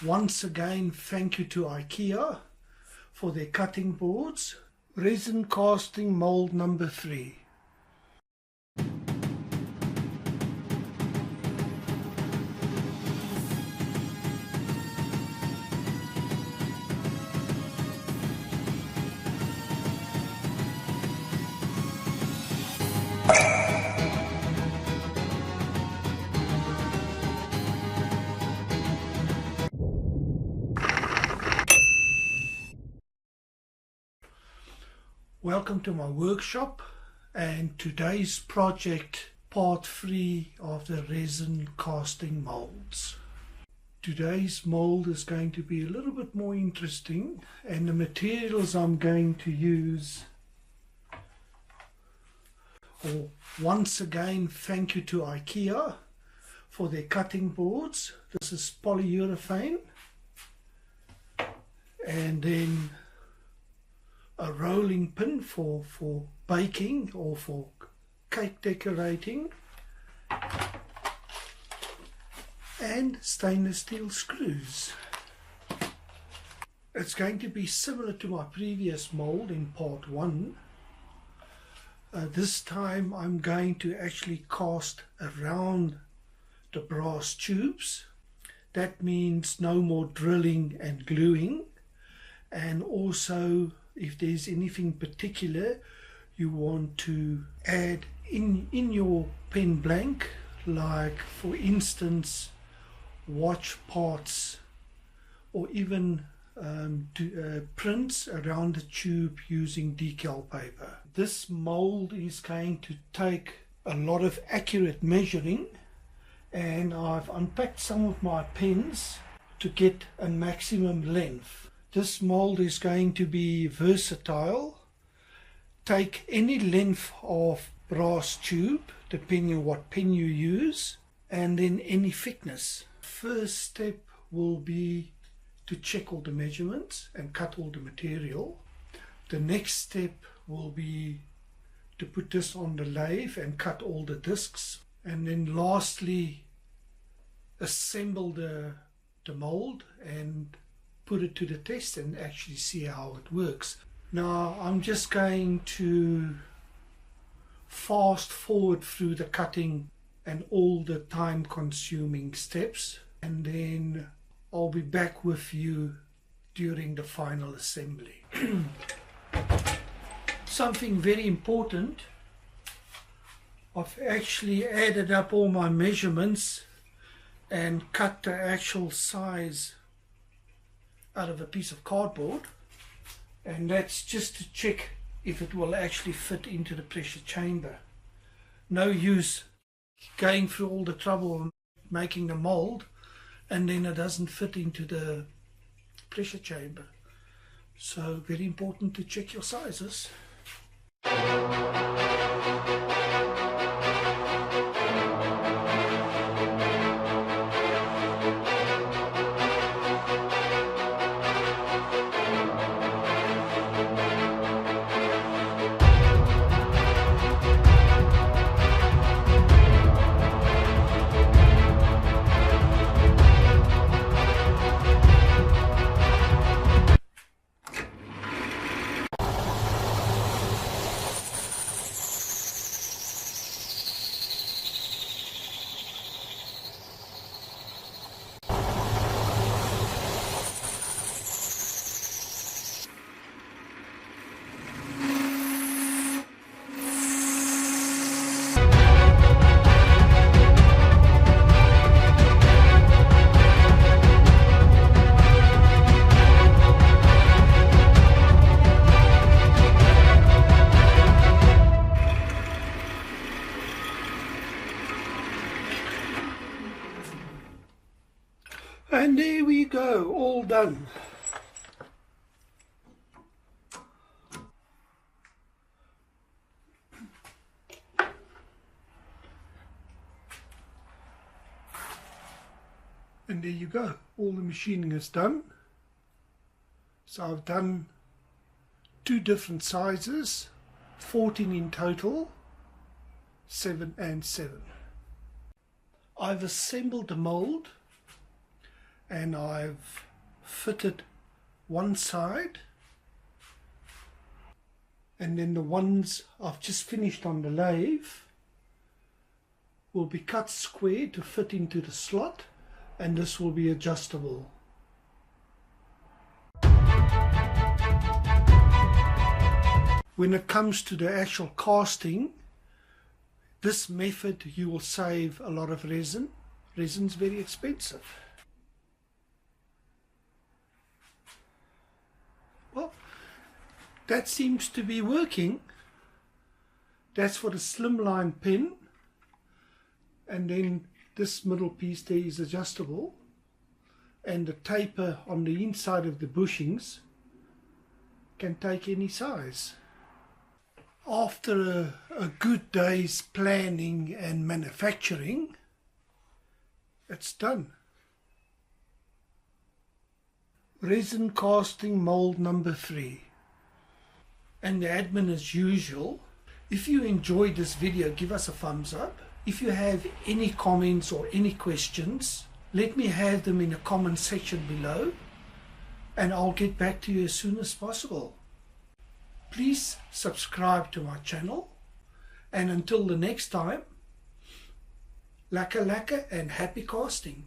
Once again, thank you to IKEA for their cutting boards. Resin casting mold number 3. Welcome to my workshop, and today's project, part 3 of the resin casting molds. Today's mold is going to be a little bit more interesting, and the materials I'm going to use, once again, thank you to IKEA for their cutting boards. This is polyurethane, and then a rolling pin for baking or for cake decorating, and stainless steel screws. It's going to be similar to my previous mold in part 1. This time I'm going to actually cast around the brass tubes. That means no more drilling and gluing, and also if there's anything particular you want to add in your pen blank, like for instance watch parts or even prints around the tube using decal paper. This mold is going to take a lot of accurate measuring, and I've unpacked some of my pens to get a maximum length. This mold is going to be versatile. Take any length of brass tube, depending on what pen you use, and then any thickness. First step will be to check all the measurements and cut all the material. The next step will be to put this on the lathe and cut all the discs. And then lastly, assemble the mold and put it to the test and actually see how it works. Now I'm just going to fast forward through the cutting and all the time consuming steps, and then I'll be back with you during the final assembly. Something very important, I've actually added up all my measurements and cut the actual size out of a piece of cardboard, and that's just to check if it will actually fit into the pressure chamber. No use going through all the trouble of making the mold and then it doesn't fit into the pressure chamber. So very important to check your sizes. And there we go, all done. And there you go, all the machining is done. So I've done 2 different sizes, 14 in total, 7 and 7. I've assembled the mold and I've fitted one side, and then the ones I've just finished on the lathe will be cut square to fit into the slot, and this will be adjustable. When it comes to the actual casting, this method you will save a lot of resin. Resin's very expensive. Well, that seems to be working. That's for the slimline pin, and then this middle piece there is adjustable, and the taper on the inside of the bushings can take any size. After a good day's planning and manufacturing, it's done. Resin casting mold number 3. And the admin as usual, if you enjoyed this video, give us a thumbs up. If you have any comments or any questions, let me have them in the comment section below, and I'll get back to you as soon as possible. Please subscribe to my channel, and until the next time, lekker lekker and happy casting.